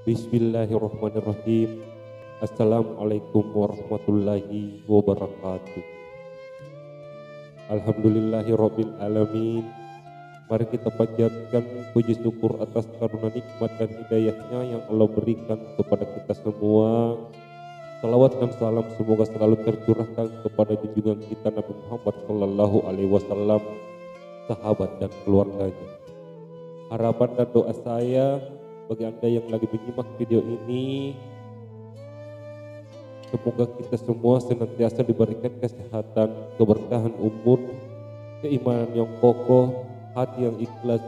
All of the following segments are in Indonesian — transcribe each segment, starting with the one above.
Bismillahirrahmanirrahim. Assalamualaikum warahmatullahi wabarakatuh. Alhamdulillahirabbil alamin. Mari kita panjatkan puji syukur atas karunia nikmat dan hidayahnya yang Allah berikan kepada kita semua. Salawat dan salam semoga selalu tercurahkan kepada junjungan kita Nabi Muhammad Sallallahu Alaihi Wasallam, sahabat dan keluarganya. Harapan dan doa saya bagi Anda yang lagi menyimak video ini, semoga kita semua senantiasa diberikan kesehatan, keberkahan umur, keimanan yang kokoh, hati yang ikhlas,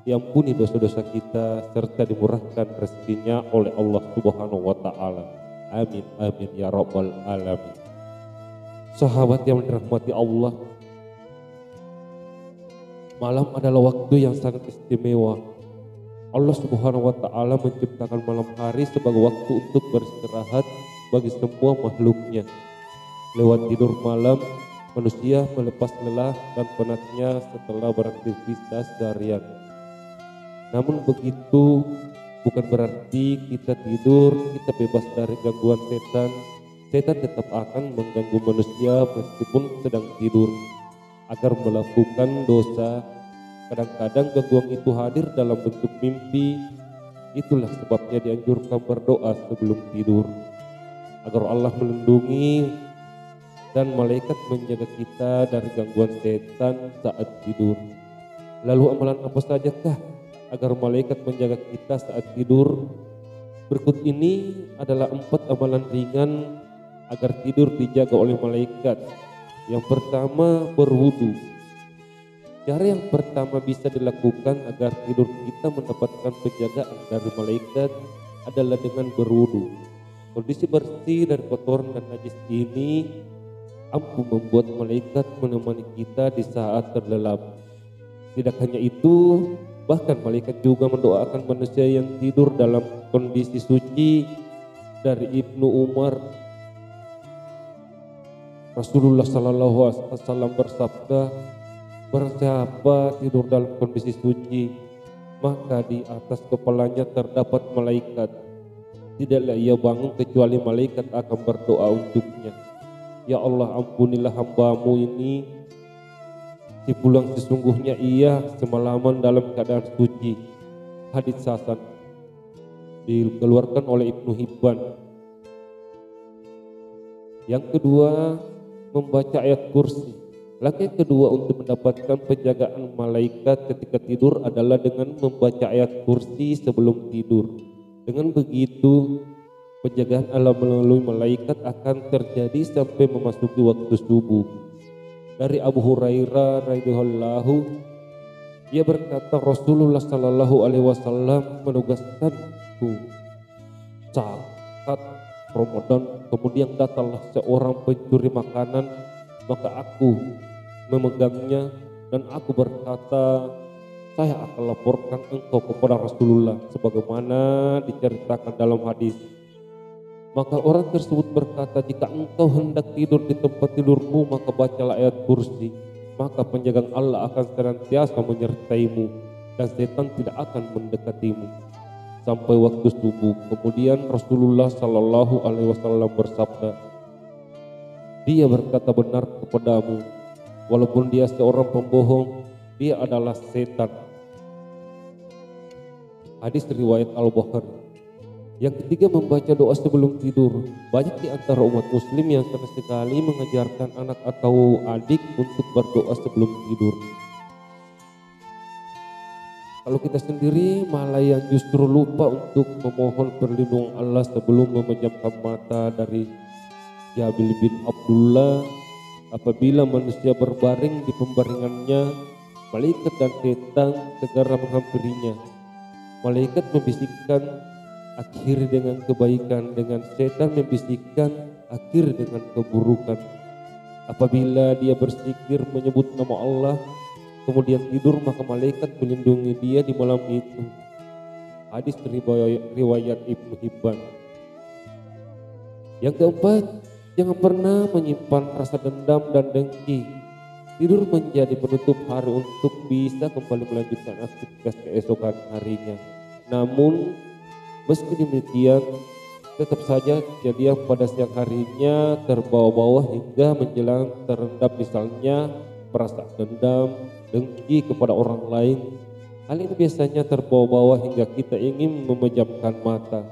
diampuni dosa-dosa kita, serta dimurahkan rezekinya oleh Allah Subhanahu wa Ta'ala. Amin, amin ya Rabbal alamin. Sahabat yang dirahmati Allah, malam adalah waktu yang sangat istimewa. Allah Subhanahu wa Ta'ala menciptakan malam hari sebagai waktu untuk beristirahat bagi semua makhluknya. Lewat tidur malam, manusia melepas lelah dan penatnya setelah beraktivitas seharian. Namun begitu bukan berarti kita tidur, kita bebas dari gangguan setan. Setan tetap akan mengganggu manusia meskipun sedang tidur agar melakukan dosa. Kadang-kadang gangguan itu hadir dalam bentuk mimpi. Itulah sebabnya dianjurkan berdoa sebelum tidur, agar Allah melindungi dan malaikat menjaga kita dari gangguan setan saat tidur. Lalu amalan apa sajakah agar malaikat menjaga kita saat tidur? Berikut ini adalah 4 amalan ringan agar tidur dijaga oleh malaikat. Yang pertama, berwudu. Cara yang pertama bisa dilakukan agar tidur kita mendapatkan penjagaan dari malaikat adalah dengan berwudu. Kondisi bersih dari kotoran dan najis ini ampuh membuat malaikat menemani kita di saat terlelap. Tidak hanya itu, bahkan malaikat juga mendoakan manusia yang tidur dalam kondisi suci. Dari Ibnu Umar, Rasulullah Sallallahu Alaihi Wasallam bersabda, barang siapa tidur dalam kondisi suci, maka di atas kepalanya terdapat malaikat. Tidaklah ia bangun kecuali malaikat akan berdoa untuknya. Ya Allah, ampunilah hambamu ini, si pulang sesungguhnya ia semalaman dalam keadaan suci. Hadits hasan dikeluarkan oleh Ibnu Hibban. Yang kedua, membaca ayat kursi. Langkah kedua untuk mendapatkan penjagaan malaikat ketika tidur adalah dengan membaca ayat kursi sebelum tidur. Dengan begitu, penjagaan Allah melalui malaikat akan terjadi sampai memasuki waktu subuh. Dari Abu Hurairah radhiyallahu, ia berkata, Rasulullah Sallallahu Alaihi Wasallam menugaskanku saat Ramadan, kemudian datanglah seorang pencuri makanan, maka aku memegangnya dan aku berkata, saya akan laporkan engkau kepada Rasulullah sebagaimana diceritakan dalam hadis. Maka orang tersebut berkata, jika engkau hendak tidur di tempat tidurmu, maka bacalah ayat kursi, maka penjagaan Allah akan senantiasa menyertaimu dan setan tidak akan mendekatimu sampai waktu subuh. Kemudian Rasulullah Sallallahu Alaihi Wasallam bersabda, dia berkata benar kepadamu, walaupun dia seorang pembohong, dia adalah setan. Hadis riwayat Al-Bukhari. Yang ketiga, membaca doa sebelum tidur. Banyak di antara umat muslim yang sama sekali mengajarkan anak atau adik untuk berdoa sebelum tidur. Kalau kita sendiri malah yang justru lupa untuk memohon perlindungan Allah sebelum memejamkan mata. Dari Jabir bin Abdullah, apabila manusia berbaring di pembaringannya, malaikat dan setan segera menghampirinya. Malaikat membisikkan, akhiri dengan kebaikan, dengan setan membisikkan, akhiri dengan keburukan. Apabila dia berzikir menyebut nama Allah, kemudian tidur, maka malaikat melindungi dia di malam itu. Hadis riwayat Ibnu Hibban. Yang keempat, jangan pernah menyimpan rasa dendam dan dengki. Tidur menjadi penutup hari untuk bisa kembali melanjutkan aktivitas keesokan harinya. Namun Meski demikian, tetap saja kejadian pada siang harinya terbawa-bawa hingga menjelang terendam, misalnya perasaan dendam, dengki kepada orang lain. Hal ini biasanya terbawa-bawa hingga kita ingin memejamkan mata.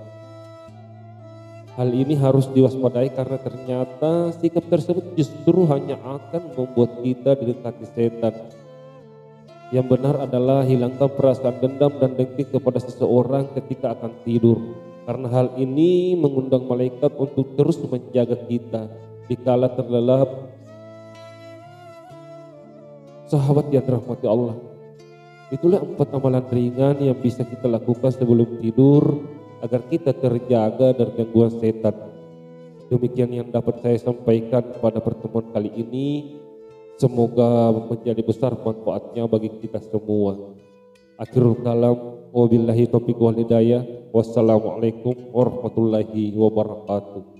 Hal ini harus diwaspadai karena ternyata sikap tersebut justru hanya akan membuat kita didekati setan. Yang benar adalah hilangkan perasaan dendam dan dengki kepada seseorang ketika akan tidur. Karena hal ini mengundang malaikat untuk terus menjaga kita dikala terlelap. Sahabat yang dirahmati Allah, itulah 4 amalan ringan yang bisa kita lakukan sebelum tidur agar kita terjaga dari gangguan setan. Demikian yang dapat saya sampaikan pada pertemuan kali ini. Semoga menjadi besar manfaatnya bagi kita semua. Akhirul kalam, wabillahi taufiq wal hidayah. Wassalamualaikum warahmatullahi wabarakatuh.